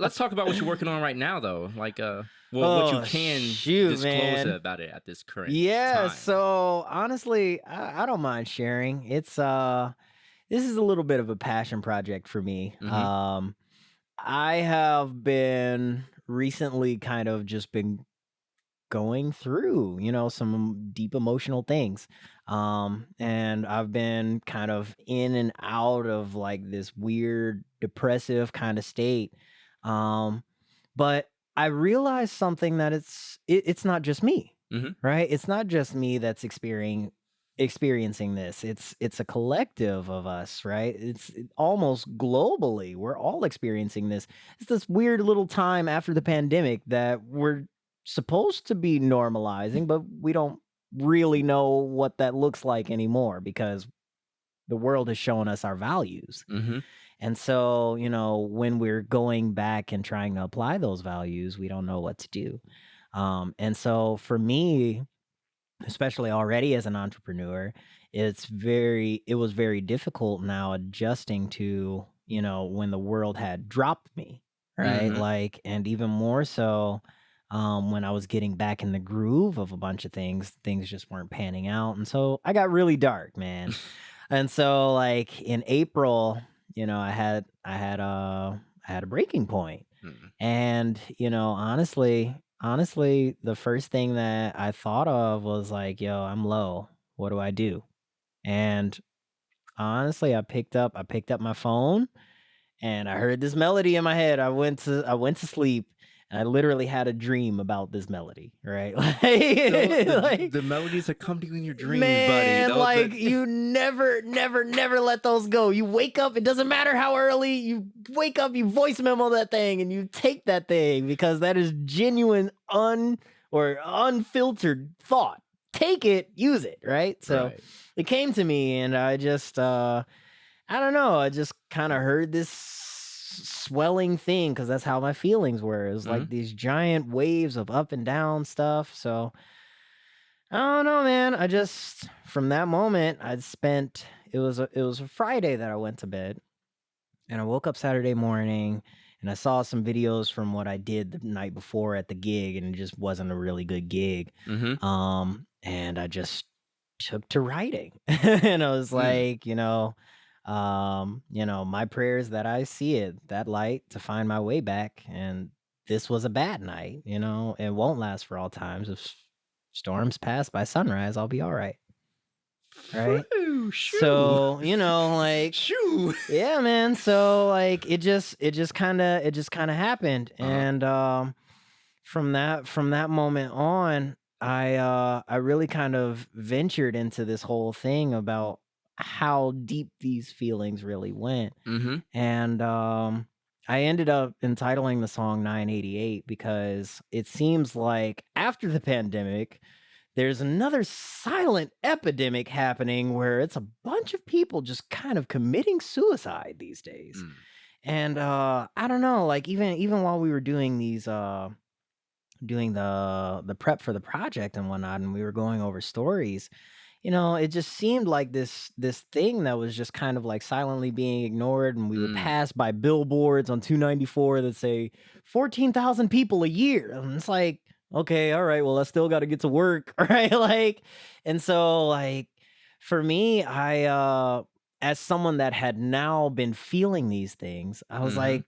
let's talk about what you're working on right now, though. Like, well, what you Oh, can shoot, disclose man. about it at this current Yeah, time. so honestly, I don't mind sharing. This is a little bit of a passion project for me. Mhm. I have been recently kind of just been going through, some deep emotional things. And I've been kind of in and out of like this weird depressive kind of state. Um, but I realized something that it's not just me, Mhm. right? It's not just me that's experiencing this. It's a collective of us, right? Almost globally. We're all experiencing this. It's this weird little time after the pandemic that we're supposed to be normalizing, but we don't really know what that looks like anymore because the world has shown us our values. Mhm. And so, when we're going back and trying to apply those values, we don't know what to do. And so for me, especially already as an entrepreneur, it was very difficult now adjusting to, when the world had dropped me, right? Mhm. Like, and even more so, when I was getting back in the groove of a bunch of things just weren't panning out. And so I got really dark, man. And so like in April, I had a breaking point. Mhm. And, honestly, the first thing that I thought of was like, yo, I'm low. What do I do? And honestly, I picked up my phone and I heard this melody in my head. I went to sleep and I literally had a dream about this melody, right? So Like, like the melodies that come to you in your dreams, buddy. man, Those like that you never let those go. You wake up, it doesn't matter how early you wake up, you voice memo that thing and you take that thing because that is genuine or unfiltered thought. Take it, use it, right? So right. it came to me and I don't know, I just kind of heard this swelling thing because that's how my feelings were. It was like Mhm. these giant waves of up and down stuff. So I don't know, man. I just from that moment, I'd spent it was a Friday that I went to bed, and I woke up Saturday morning, and I saw some videos from what I did the night before at the gig, and it just wasn't a really good gig. Mhm. And I just took to writing, and I was Mm. like, my prayers that I see that light to find my way back, and this was a bad night. It won't last for all times. If storms pass by sunrise, I'll be all right. Right. Phew, shoo. So, like, Shoo. yeah, man. So like it just kind of happened. Uh-huh. And from that moment on, I really kind of ventured into this whole thing about how deep these feelings really went. Mhm. And I ended up entitling the song 988 because it seems like after the pandemic, there's another silent epidemic happening where it's a bunch of people just kind of committing suicide these days. Mm. And I don't know, like even while we were doing the prep for the project and whatnot, and we were going over stories, it just seemed like this thing that was just kind of like silently being ignored, and we would Mm. pass by billboards on 294 that say 14,000 people a year. And it's like, okay, all right, well, I still got to get to work, right? Like, and so like for me, I as someone that had now been feeling these things, I was Mhm. like,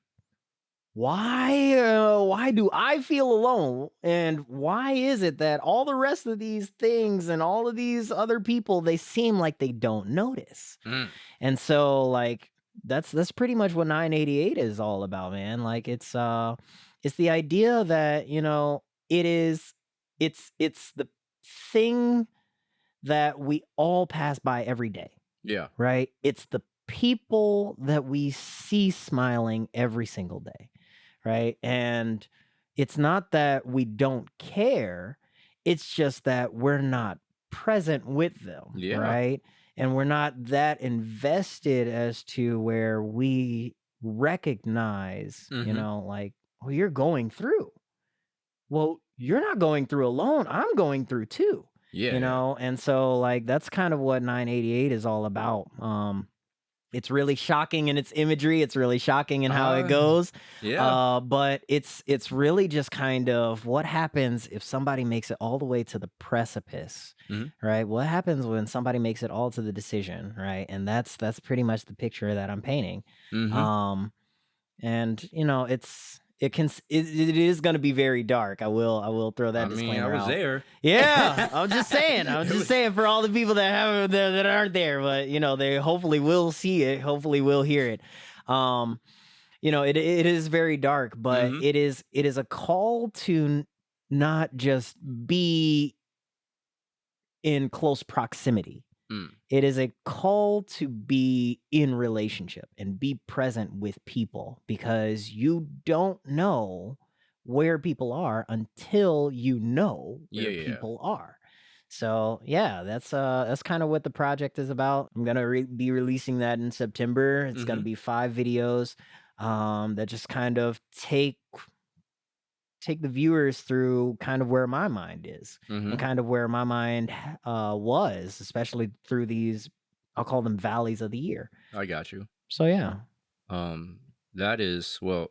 why do I feel alone? And why is it that all the rest of these things and all of these other people, they seem like they don't notice? Mm. And so like that's pretty much what 988 is all about, man. Like it's the idea that, it is it's the thing that we all pass by every day, Yeah. right? It's the people that we see smiling every single day, right? And it's not that we don't care, it's just that we're not present with them, Yeah. right? And we're not that invested as to where we recognize, Mhm. like, well, you're going through. Well, you're not going through alone. I'm going through too, Yeah, yeah. and so like that's kind of what 988 is all about. It's really shocking in its imagery, it's really shocking in how it Uh, goes, yeah. but it's really just kind of what happens if somebody makes it all the way to the precipice, Mhm. right? What happens when somebody makes it all to the decision, right? And that's pretty much the picture that I'm painting. Mhm. Um, and, it is gonna be very dark. I will throw I that mean, I disclaimer was out. there. Yeah, I'm just saying. I'm It just was saying for all the people that haven't that aren't there, but they hopefully will see it. Hopefully will hear it. Um, it is very dark, but Mhm. it is a call to not just be in close proximity. Mm. It is a call to be in relationship and be present with people because you don't know where people are until you know Yeah, where yeah. people are. So yeah, that's kind of what the project is about. I'm gonna be releasing that in September. It's gonna Mhm. be 5 videos that just kind of take the viewers through kind of where my mind is and Mhm. kind of where my mind was, especially through these, I'll call them valleys of the year. I got you. So yeah. Um, that is well,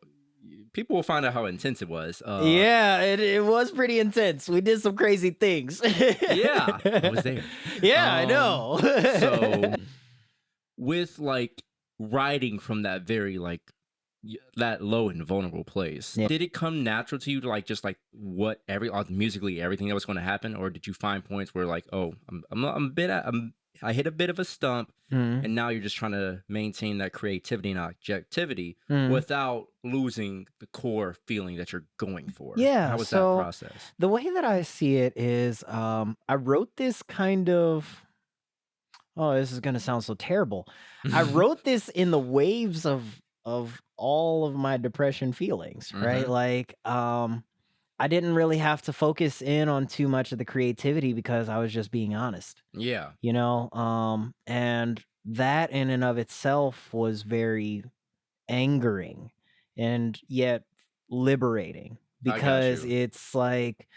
people will find out how intense it was. Yeah, it was pretty intense. We did some crazy things. Yeah, I was there. Yeah, I Um, know. so with like writing from that very like that low and vulnerable place, Yeah. did it come natural to you to like just like what musically everything that was going to happen, or did you find points where like, oh, I'm a bit I hit a bit of a stump, Mhm. and now you're just trying to maintain that creativity and objectivity Mhm. without losing the core feeling that you're going for? Yeah, How was that so process? the way that I see it is I wrote this kind of, oh, this is gonna sound so terrible. I wrote this in the waves of all of my depression feelings, right? Mm-hmm. Like, I didn't really have to focus in on too much of the creativity because I was just being honest, Yeah, and that in and of itself was very angering and yet liberating I got because you. it's like,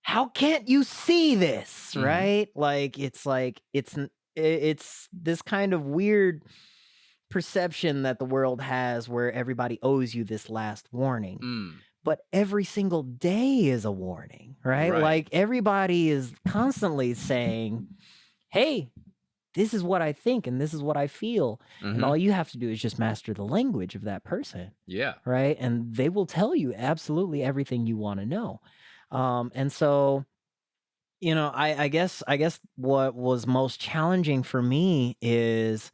how can't you see this, Mm-hmm. right? Like it's this kind of weird perception that the world has where everybody owes you this last warning, Mm, but every single day is a warning, right? right. Like everybody is constantly saying, hey, this is what I think and this is what I feel. And Mm-hmm. all you have to do is just master the language of that person, Yeah. right? And they will tell you absolutely everything you want to know. And so, I guess what was most challenging for me is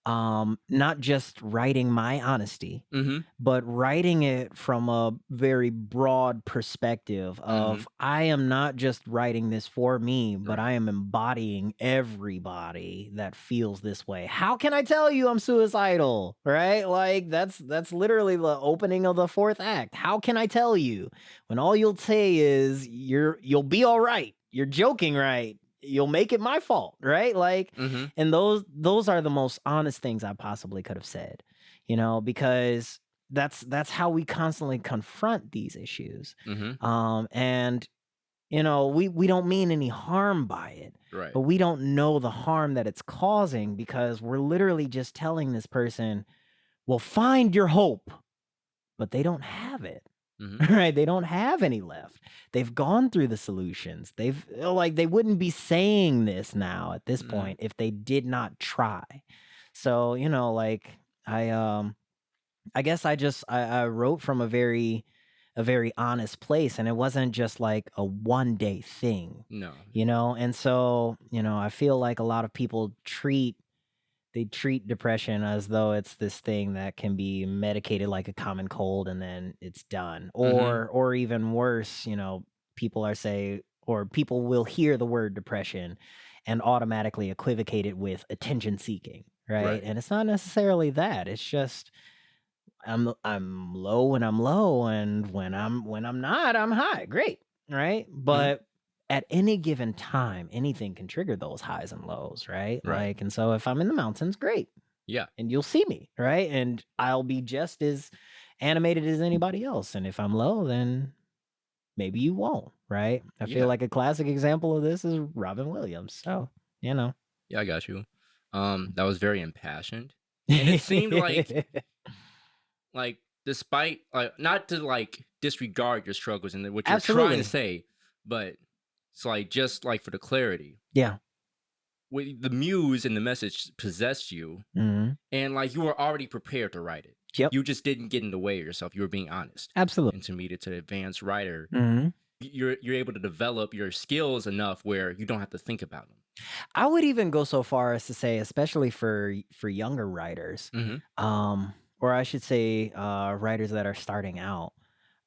not just writing my honesty, Mm-hmm. but writing it from a very broad perspective Mm-hmm. of I am not just writing this for me, but Right. I am embodying everybody that feels this way. How can I tell you I'm suicidal? Right? Like that's literally the opening of the fourth act. How can I tell you when all you'll say is you'll be all right. You're joking, right? You'll make it my fault, right? Like, Mm-hmm. and those are the most honest things I possibly could have said, because that's how we constantly confront these issues. Mm-hmm. And we don't mean any harm by it, Right. but we don't know the harm that it's causing because we're literally just telling this person, well, find your hope, but they don't have it. Mm-hmm. Right? They don't have any left. They've gone through the solutions. They wouldn't be saying this now at this Mm, point if they did not try. So, like I I guess I wrote from a very honest place, and it wasn't just like a one day thing, no. and so, I feel like a lot of people treat depression as though it's this thing that can be medicated like a common cold and then it's done. Mm-hmm. Or even worse, people will hear the word depression and automatically equivocate it with attention seeking, right? Right. And it's not necessarily that. It's just I'm low when I'm low, and when I'm not, I'm high. Great, right? Mm-hmm. But at any given time, anything can trigger those highs and lows, right? Right. Like, and so if I'm in the mountains, great, Yeah. and you'll see me, right? And I'll be just as animated as anybody else. And if I'm low, then maybe you won't, right? I feel Yeah. like a classic example of this is Robin Williams. So, you know. Yeah. I got you. That was very impassioned, And it seemed like despite not to like disregard your struggles and what you're trying to Absolutely. say, but it's like just like for the clarity, Yeah. the muse and the message possessed you, Mhm. and like you were already prepared to write it. Yep. You just didn't get in the way of yourself. You were being honest. Absolutely. Intermediate to advanced writer, Mhm. you're able to develop your skills enough where you don't have to think about them. I would even go so far as to say, especially for younger writers, Hmm. or I should say, writers that are starting out,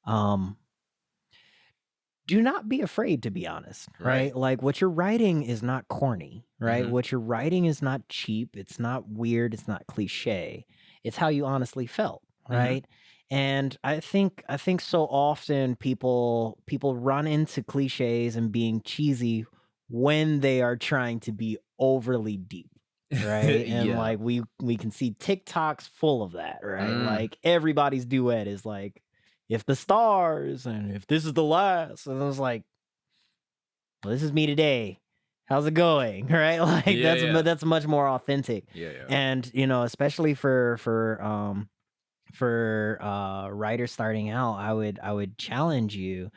um, do not be afraid to be honest, Right. right? Like what you're writing is not corny, right? Hmm. What you're writing is not cheap, it's not weird, it's not cliche. It's how you honestly felt, Hmm. right? And I think so often people run into cliches and being cheesy when they are trying to be overly deep. Right. And Yeah. like we can see TikToks full of that, right? Mm. Like everybody's duet is like if the stars and if this is the last. And I was like, well, this is me today. How's it going? Right? Like Yeah. Yeah. that's much more authentic. Yeah. Yeah. And especially for writers starting out, I would challenge you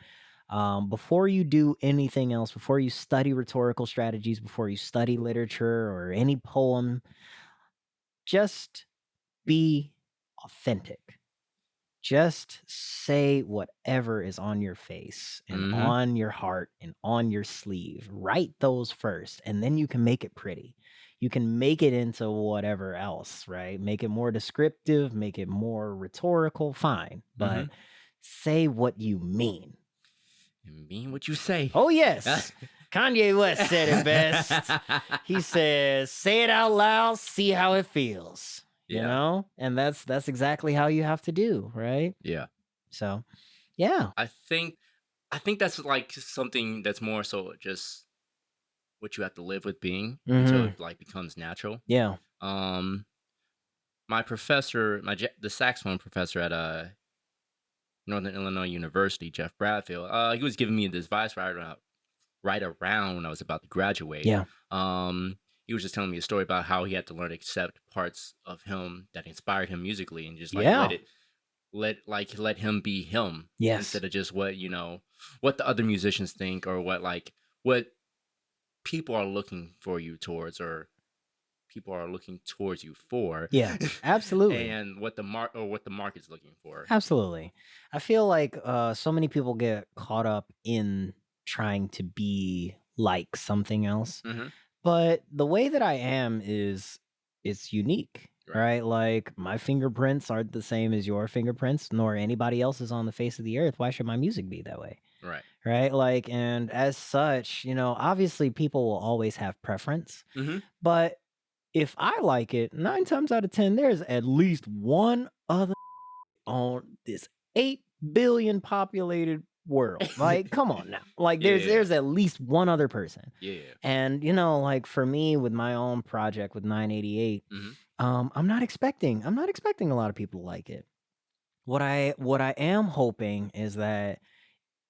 before you do anything else, before you study rhetorical strategies, before you study literature or any poem, just be authentic. Just say whatever is on your face and Hmm. on your heart and on your sleeve. Write those first, and then you can make it pretty. You can make it into whatever else, right? Make it more descriptive, make it more rhetorical, fine. Hmm. But say what you mean. And mean what you say. Oh, yes. Kanye West said it best. He says, "Say it out loud, see how it feels." Yeah. And that's exactly how you have to do, right? Yeah. So, yeah. I think that's like something that's more so just what you have to live with being until Mhm. it like becomes natural. Yeah. Um, my professor, the saxophone professor at Northern Illinois University, Jeff Bradfield, he was giving me this advice right around when I was about to graduate. Yeah. Um, he was just telling me a story about how he had to learn to accept parts of him that inspired him musically and just like Yeah. let him be him Yes. instead of just what the other musicians think or what people are looking for you towards or people are looking towards you for Yeah. Absolutely. and what the market's looking for. Absolutely. I feel like, so many people get caught up in trying to be like something else, Hmm. but the way that I am is it's unique, Right. right? Like, my fingerprints aren't the same as your fingerprints, nor anybody else's on the face of the earth. Why should my music be that way? Right. Right? Like, and as such, obviously people will always have preference, Hmm. but if I like it, 9 times out of 10, there's at least one other on this 8 billion populated world. Like, come on now. Like, Yeah. there's at least one other person. Yeah. And, like for me with my own project with 988, Hmm. I'm not expecting a lot of people to like it. What I am hoping is that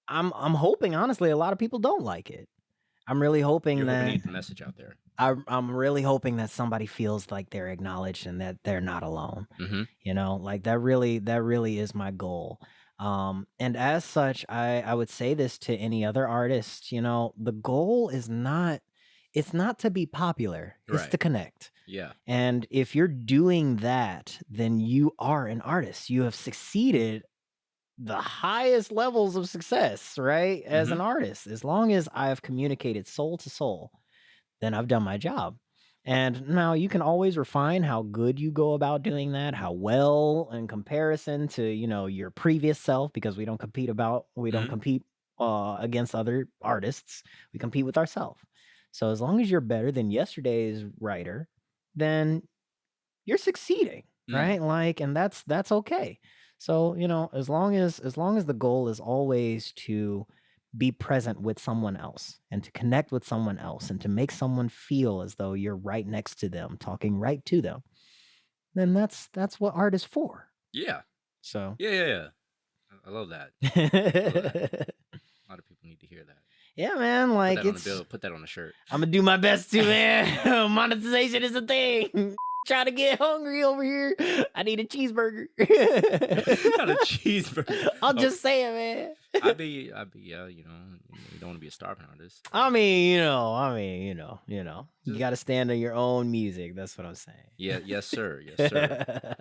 I'm hoping honestly a lot of people don't like it. I'm really hoping You're hoping to that get the message out there. I'm really hoping that somebody feels like they're acknowledged and that they're not alone. Hmm. Like that really is my goal. And as such, I would say this to any other artist, the goal is not it's not to be popular, it's Right. to connect. Yeah. And if you're doing that, then you are an artist. You have succeeded the highest levels of success, right? As Hmm. an artist, as long as I've communicated soul to soul, then I've done my job. And now you can always refine how good you go about doing that, how well in comparison to, your previous self, because we don't compete against other artists. We compete with ourselves. So as long as you're better than yesterday's writer, then you're succeeding, Mm. right? Like, and that's okay. So, as long as the goal is always to be present with someone else and to connect with someone else and to make someone feel as though you're right next to them, talking right to them, then that's what art is for. Yeah. So Yeah. Yeah. Yeah. I love that. I love that. yeah, A lot of people need to hear that. man, Put like that on the it's bill. Put that on a shirt. I'm gonna do my best to, man. Monetization is a thing. Trying to get hungry over here. I need a cheeseburger. Not a cheeseburger. I'm Oh, just saying, man. you don't wanna be a starving artist. I mean, you Just gotta stand on your own music. That's what I'm saying. yeah, yes, sir, yes, sir.